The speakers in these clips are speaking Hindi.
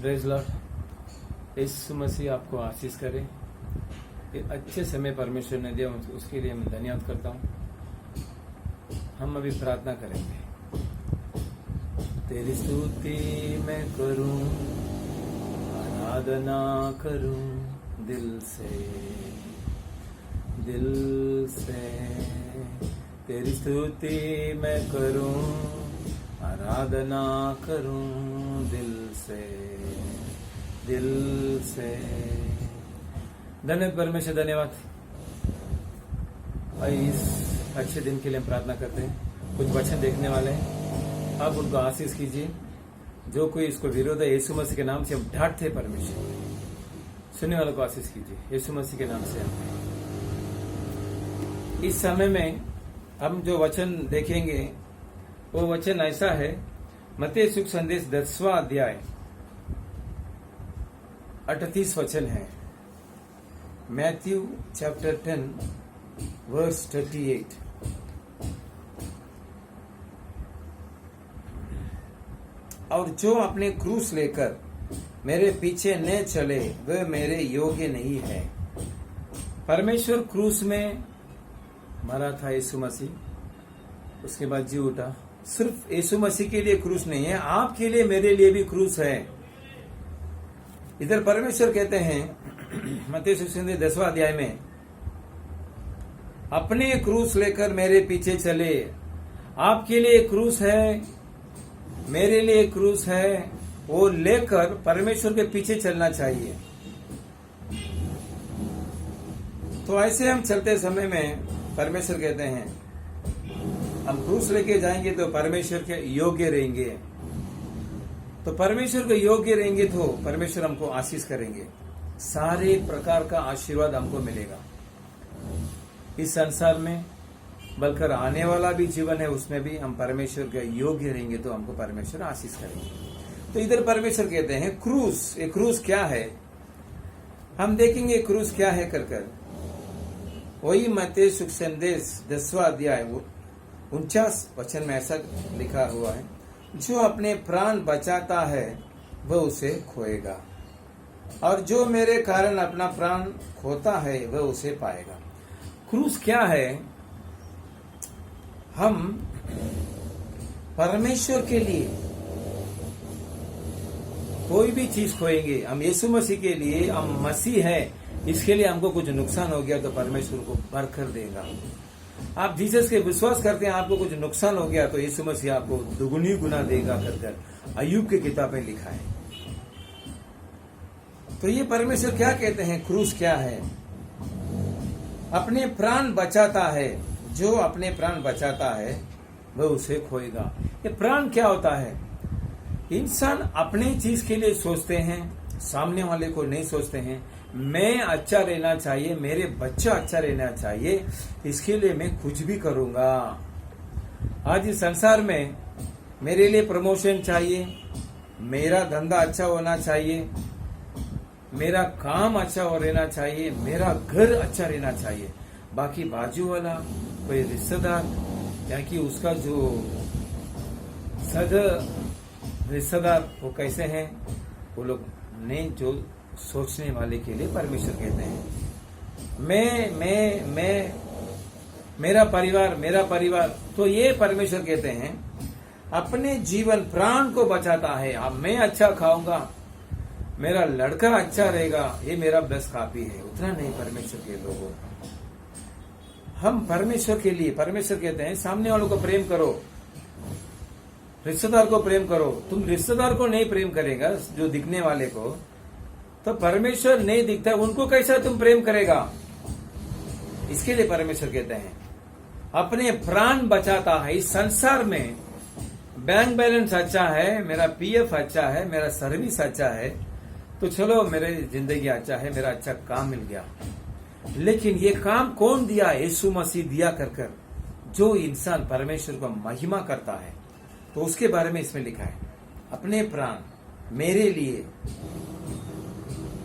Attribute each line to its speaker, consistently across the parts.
Speaker 1: Praise Lord. यीशु मसीह आपको आशीष करे। ये अच्छे समय परमेश्वर ने दिया, उसके लिए मैं धन्यवाद करता हूँ। हम अभी प्रार्थना करेंगे। तेरी स्तुति मैं करूं, आराधना करूं दिल से तेरी स्तुति मैं करूं, आराधना करूं दिल से। धन्यवाद परमेश्वर, धन्यवाद। इस अच्छे दिन के लिए हम प्रार्थना करते हैं। कुछ वचन देखने वाले हैं, आप उनको आशीष कीजिए। जो कोई इसको विरोध है, यीशु मसीह के नाम से हम डांटते परमेश्वर। सुनने वालों को आशीष कीजिए यीशु मसीह के नाम से। इस समय में हम जो वचन देखेंगे वो वचन ऐसा है, मत्ती शुभ संदेश 10वां अध्याय 38 वचन है। Matthew chapter 10 verse 38। और जो अपने क्रूस लेकर मेरे पीछे न चले वह मेरे योग्य नहीं है। परमेश्वर क्रूस में मरा था यीशु मसीह, उसके बाद जी उठा। सिर्फ यीशु मसीह के लिए क्रूस नहीं है, आपके लिए मेरे लिए भी क्रूस है। इधर परमेश्वर कहते हैं मत्ती शुभ संदेश 10वां अध्याय में, अपने क्रूस लेकर मेरे पीछे चले। आपके लिए क्रूस है, मेरे लिए क्रूस है, वो लेकर परमेश्वर के पीछे चलना चाहिए। तो ऐसे हम चलते समय में परमेश्वर कहते हैं, हम क्रूस लेके जाएंगे तो परमेश्वर के योग्य रहेंगे। तो परमेश्वर के योग्य रहेंगे तो परमेश्वर हमको आशीष करेंगे। सारे प्रकार का आशीर्वाद हमको मिलेगा इस संसार में, बल्कि आने वाला भी जीवन है उसमें भी हम परमेश्वर के योग्य रहेंगे तो हमको परमेश्वर आशीष करेंगे। तो इधर परमेश्वर कहते हैं क्रूस। ये क्रूस क्या है, हम देखेंगे क्रूस क्या है कर वही मत्ती शुभ संदेश 10वां अध्याय 49 वचन में ऐसा लिखा हुआ है, जो अपने प्राण बचाता है वह उसे खोएगा, और जो मेरे कारण अपना प्राण खोता है वह उसे पाएगा। क्रूस क्या है, हम परमेश्वर के लिए कोई भी चीज खोएंगे। हम यीशु मसीह के लिए, हम मसीह है, इसके लिए हमको कुछ नुकसान हो गया तो परमेश्वर को भरकर देगा। आप जीसस के विश्वास करते हैं, आपको कुछ नुकसान हो गया तो यीशु मसीह आपको दुगुनी गुना देगा कर अय्यूब की किताब में लिखा है। तो ये परमेश्वर क्या कहते हैं, क्रूस क्या है, अपने प्राण बचाता है। जो अपने प्राण बचाता है वह उसे खोएगा। ये प्राण क्या होता है, इंसान अपने चीज के लिए सोचते हैं, सामने वाले को नहीं सोचते हैं। मैं अच्छा रहना चाहिए, मेरे बच्चा अच्छा रहना चाहिए, इसके लिए मैं कुछ भी करूंगा। आज इस संसार में मेरे लिए प्रमोशन चाहिए, मेरा धंधा अच्छा होना चाहिए, मेरा काम अच्छा हो रहना चाहिए, मेरा घर अच्छा रहना चाहिए। बाकी बाजू वाला कोई रिश्तेदार या कि उसका जो सद रिश्तेदार वो कैसे हैं, वो लोग नहीं जो सोचने वाले के लिए परमेश्वर कहते हैं मैं मेरा परिवार। तो ये परमेश्वर कहते हैं अपने जीवन प्राण को बचाता है। अब मैं अच्छा खाऊंगा, मेरा लड़का अच्छा रहेगा, ये मेरा बस काफी है, उतना नहीं परमेश्वर के लोगों। हम परमेश्वर के लिए, परमेश्वर कहते हैं सामने वालों को प्रेम करो, रिश्तेदार को प्रेम करो। तुम रिश्तेदार को नहीं प्रेम करेगा, जो दिखने वाले को, तो परमेश्वर नहीं दिखता, उनको कैसा तुम प्रेम करेगा। इसके लिए परमेश्वर कहते हैं अपने प्राण बचाता है। इस संसार में बैंक बैलेंस अच्छा है, मेरा पीएफ अच्छा है, मेरा सर्विस अच्छा है, तो चलो मेरी जिंदगी अच्छा है, मेरा अच्छा काम मिल गया। लेकिन ये काम कौन दिया, यीशु मसीह दिया कर जो इंसान परमेश्वर को महिमा करता है, तो उसके बारे में इसमें लिखा है अपने प्राण मेरे लिए।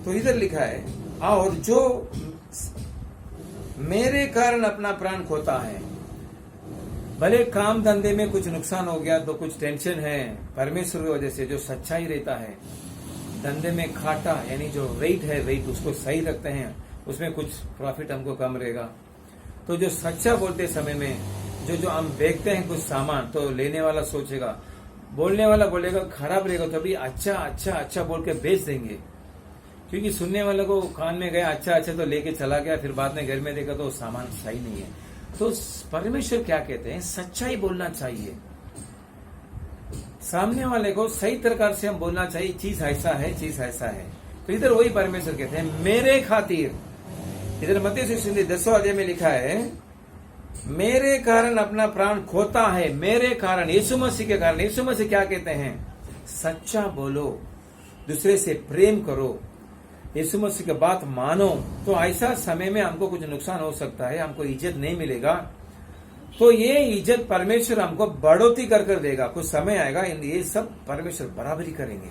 Speaker 1: तो इधर लिखा है, और जो मेरे कारण अपना प्राण खोता है। भले काम धंधे में कुछ नुकसान हो गया तो कुछ टेंशन है, परमेश्वर की वजह से जो सच्चाई रहता है धंधे में घाटा यानी जो रेट है रेट उसको सही रखते हैं, उसमें कुछ प्रॉफिट हमको कम रहेगा। तो जो सच्चा बोलते समय में जो हम बेचते हैं कुछ सामान, तो लेने वाला सोचेगा, बोलने वाला बोलेगा खराब रहेगा तो भी अच्छा अच्छा अच्छा बोल के बेच देंगे, क्योंकि सुनने वाले को कान में गया अच्छा अच्छा तो लेके चला गया, फिर बाद में घर में देखा तो सामान सही नहीं है। तो परमेश्वर क्या कहते हैं, सच्चाई बोलना चाहिए, सामने वाले को सही प्रकार से हम बोलना चाहिए, चीज ऐसा है चीज ऐसा है। तो इधर वही परमेश्वर कहते हैं मेरे खातिर, इधर मत्ती सुसमाचार 10वां अध्याय में लिखा है मेरे कारण अपना प्राण खोता है, मेरे कारण, यीशु मसीह के कारण। यीशु मसीह क्या कहते हैं, सच्चा बोलो, दूसरे से प्रेम करो, यीशु मसीह की बात मानो। तो ऐसा समय में हमको कुछ नुकसान हो सकता है, हमको इज्जत नहीं मिलेगा, तो ये इज्जत परमेश्वर हमको बढ़ोतरी कर देगा। कुछ समय आएगा ये सब परमेश्वर बराबरी करेंगे।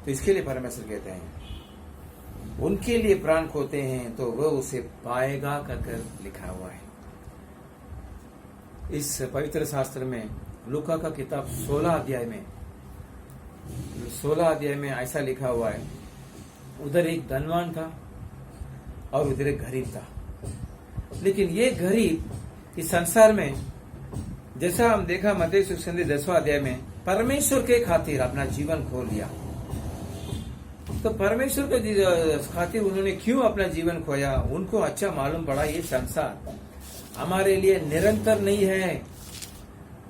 Speaker 1: तो इसके लिए परमेश्वर कहते हैं उनके लिए प्राण खोते हैं तो वह उसे पाएगा कर लिखा हुआ है इस पवित्र शास्त्र में। लूका का किताब 16 अध्याय में ऐसा लिखा हुआ है, उधर एक धनवान था और उधर एक गरीब था। लेकिन ये गरीब इस संसार में, जैसा हम देखा मत्ती सुसमाचार 10वां अध्याय में, परमेश्वर के खातिर अपना जीवन खो लिया। तो परमेश्वर के खातिर उन्होंने क्यों अपना जीवन खोया, उनको अच्छा मालूम पड़ा ये संसार हमारे लिए निरंतर नहीं है,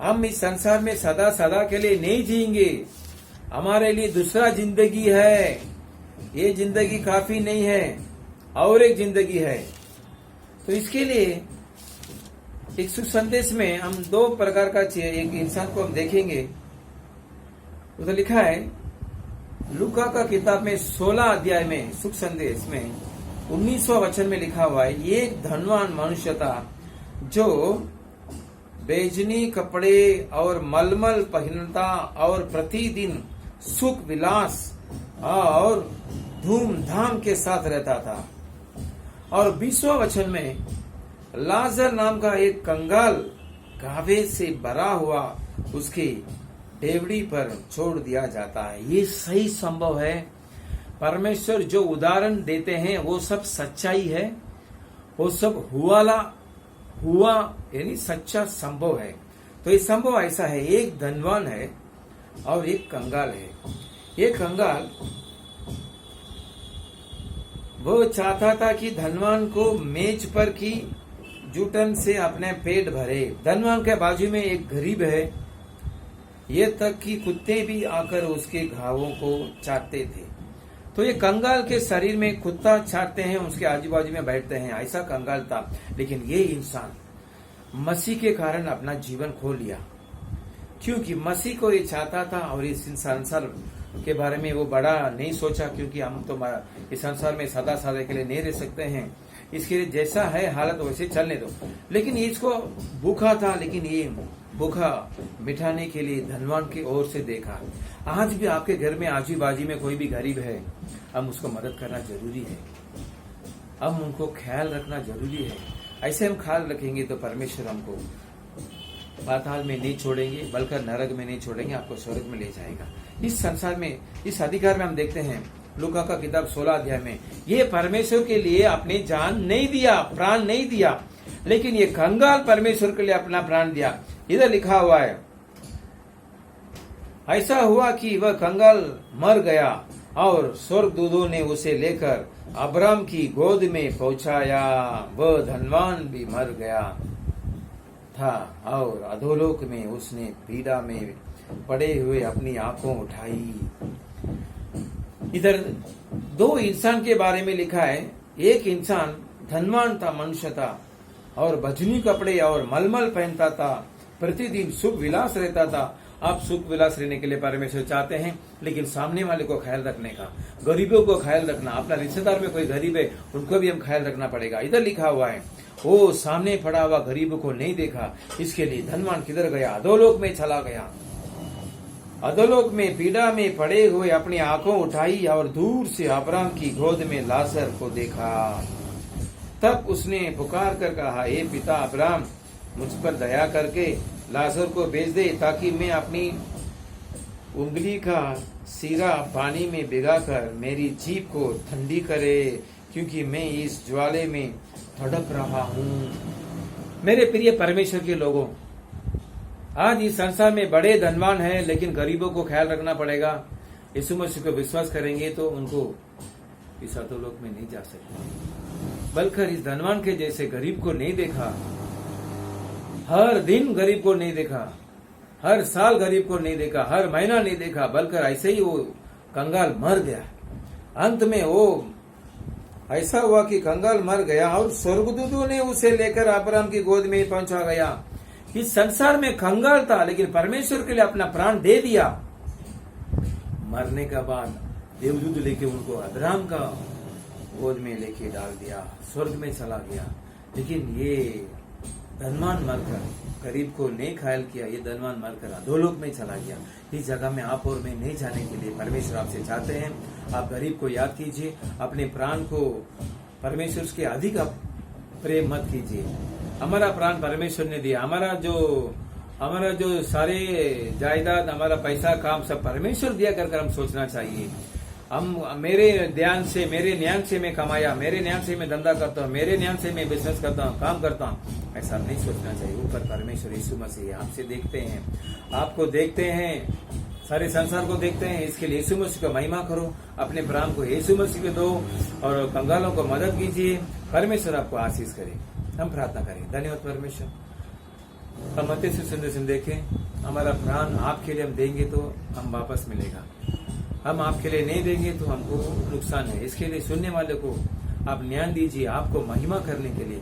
Speaker 1: हम इस संसार में सदा सदा के लिए नहीं जिएंगे, हमारे लिए दूसरा जिंदगी है, ये जिंदगी काफी नहीं है और एक जिंदगी है। तो इसके लिए एक सुख संदेश में हम 2 प्रकार का एक इंसान को हम देखेंगे। उधर लिखा है लूका का किताब में 16 अध्याय में सुख संदेश में 19वां वचन में लिखा हुआ है, ये एक धनवान मनुष्य था जो बेजनी कपड़े और मलमल पहनता और प्रतिदिन सुख विलास और धूमधाम के साथ रहता था। और 20वां वचन में लाजर नाम का एक कंगाल गावे से भरा हुआ उसकी डेवड़ी पर छोड़ दिया जाता है। ये सही संभव है, परमेश्वर जो उदाहरण देते हैं वो सब सच्चाई है, वो सब हुआ यानी सच्चा संभव है। तो ये संभव ऐसा है, एक धनवान है और एक कंगाल है। ये कंगाल वो चाहता था कि धनवान को मेज पर की जूठन से अपने पेट भरे। धनवान के बाजू में एक गरीब है, ये तक कि कुत्ते भी आकर उसके घावों को चाटते थे। तो ये कंगाल के शरीर में कुत्ता चाटते हैं, उसके आजू बाजू में बैठते हैं, ऐसा कंगाल था। लेकिन ये इंसान मसीह के कारण अपना जीवन खो लिया, क्योंकि मसीह को ये चाहता था और इस संसार के बारे में वो बड़ा नहीं सोचा, क्योंकि हम तो इस संसार में सदा सदा के लिए नहीं रह सकते हैं, इसके लिए जैसा है हालत वैसे चलने दो। लेकिन इसको भूखा था, लेकिन ये भूखा मिटाने के लिए धनवान की ओर से देखा। आज भी आपके घर में आजू बाजू में कोई भी गरीब है, हम उसको मदद करना जरूरी है, हम उनको ख्याल रखना जरूरी है। ऐसे हम ख्याल रखेंगे तो परमेश्वर हमको पाताल में नहीं छोड़ेंगे, बल्कि नरक में नहीं छोड़ेंगे, आपको स्वर्ग में ले जाएगा। इस संसार में, इस अधिकार में हम देखते हैं लूका का किताब 16 अध्याय में, ये परमेश्वर के लिए अपनी जान नहीं दिया, प्राण नहीं दिया, लेकिन ये कंगाल परमेश्वर के लिए अपना प्राण दिया। इधर लिखा हुआ है, ऐसा हुआ कि वह कंगाल मर गया और स्वर्गदूतों ने उसे लेकर अब्राम की गोद में पहुंचाया। वह धनवान भी मर गया था और अधोलोक में उसने पीड़ा में पड़े हुए अपनी आंखों उठाई। इधर 2 इंसान के बारे में लिखा है। एक इंसान धनवान था, मनुष्य था और भजनी कपड़े और मलमल पहनता था, प्रतिदिन सुख विलास रहता था। आप सुख विलास रहने के लिए परमेश्वर चाहते हैं, लेकिन सामने वाले को ख्याल रखने का, गरीबों को ख्याल रखना, अपना रिश्तेदार में कोई गरीब है उनको भी हम ख्याल रखना पड़ेगा। इधर लिखा हुआ है, वो सामने पड़ा हुआ गरीब को नहीं देखा, इसके लिए धनवान किधर गया, अधोलोक में चला गया। अधोलोक में पीड़ा में पड़े हुए अपनी आंखों उठाई और दूर से अब्राम की गोद में लाजर को देखा। तब उसने पुकार कर कहा, हे पिता अब्राम, मुझ पर दया करके लाजर को भेज दे, ताकि मैं अपनी उंगली का सीरा पानी में भिगाकर मेरी जीभ को ठंडी करे, क्योंकि मैं इस ज्वाले में तड़प रहा हूँ। मेरे प्रिय परमेश्वर के लोगों, आज इस संसार में बड़े धनवान हैं, लेकिन गरीबों को ख्याल रखना पड़ेगा। यीशु मसीह को विश्वास करेंगे तो उनको इस अधोलोक में नहीं जा सकते। बल्कि इस धनवान के जैसे गरीब को नहीं देखा, हर दिन गरीब को नहीं देखा, हर साल गरीब को नहीं देखा, हर महीना नहीं देखा, बल्कि ऐसे ही वो कंगाल मर गया। अंत में वो ऐसा हुआ कि कंगाल मर गया और स्वर्गदूतों ने उसे लेकर अब्राहम की गोद में पहुंचा गया। इस संसार में कंगाल था, लेकिन परमेश्वर के लिए अपना प्राण दे दिया। मरने के बाद देवदूत लेके उनको अब्राहम का गोद में लेके डाल दिया, स्वर्ग में चला गया। लेकिन ये धनवान मरकर गरीब को नहीं ख्याल किया, ये धनवान मरकर अधोलोक में चला गया। इस जगह में आप और मैं नहीं जाने के लिए परमेश्वर आपसे चाहते हैं। आप गरीब को याद कीजिए, अपने प्राण को परमेश्वर के अधिक प्रेम मत कीजिए। हमारा प्राण परमेश्वर ने दिया, हमारा जो सारे जायदाद, हमारा पैसा, काम सब परमेश्वर दिया कर हम सोचना चाहिए। हम मेरे ध्यान से, मेरे न्याय से मैं कमाया, मेरे न्याय से मैं धंधा करता हूँ, मेरे न्याय से मैं बिजनेस करता हूँ, काम करता हूँ, ऐसा नहीं सोचना चाहिए। ऊपर परमेश्वर यीशु मसीह आपसे देखते हैं, आपको देखते हैं, सारे संसार को देखते हैं। इसके लिए यीशु मसीह को महिमा करो, अपने प्राण को यीशु मसीह को दो और कंगालों को मदद कीजिए। परमेश्वर आपको आशीष करे। हम प्रार्थना करें। धन्यवाद परमेश्वर, हम मत्ती से संदेश देखें, हमारा प्राण आपके लिए हम देंगे तो हम वापस मिलेगा, हम आपके लिए नहीं देंगे तो हमको नुकसान है। इसके लिए सुनने वाले को आप ज्ञान दीजिए, आपको महिमा करने के लिए।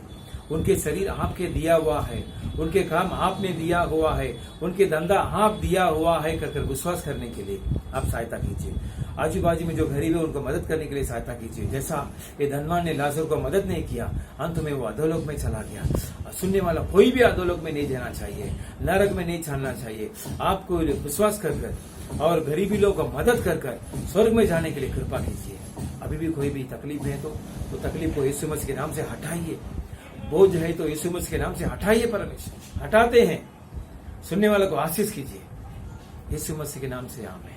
Speaker 1: उनके शरीर आपके दिया हुआ है, उनके काम आपने दिया हुआ है, उनके धंधा आप दिया हुआ है कर विश्वास करने के लिए आप सहायता कीजिए। आजू बाजू में जो गरीब है उनको मदद करने के लिए सहायता कीजिए। जैसा ये धनवान ने लाजर को मदद नहीं किया, अंत में वो अधोलोक में चला गया। सुनने वाला कोई भी अधोलोक में नहीं जाना चाहिए, नरक में नहीं छानना चाहिए। आपको विश्वास कर और गरीबी लोगों को मदद कर स्वर्ग में जाने के लिए कृपा कीजिए। अभी भी कोई भी तकलीफ है तो तकलीफ को यीशु मसीह के नाम से हटाइए। बोझ है तो यीशु मसीह के नाम से हटाइए। परमेश्वर हटाते हैं। सुनने वालों को आशीष कीजिए, यीशु मसीह के नाम से आमीन।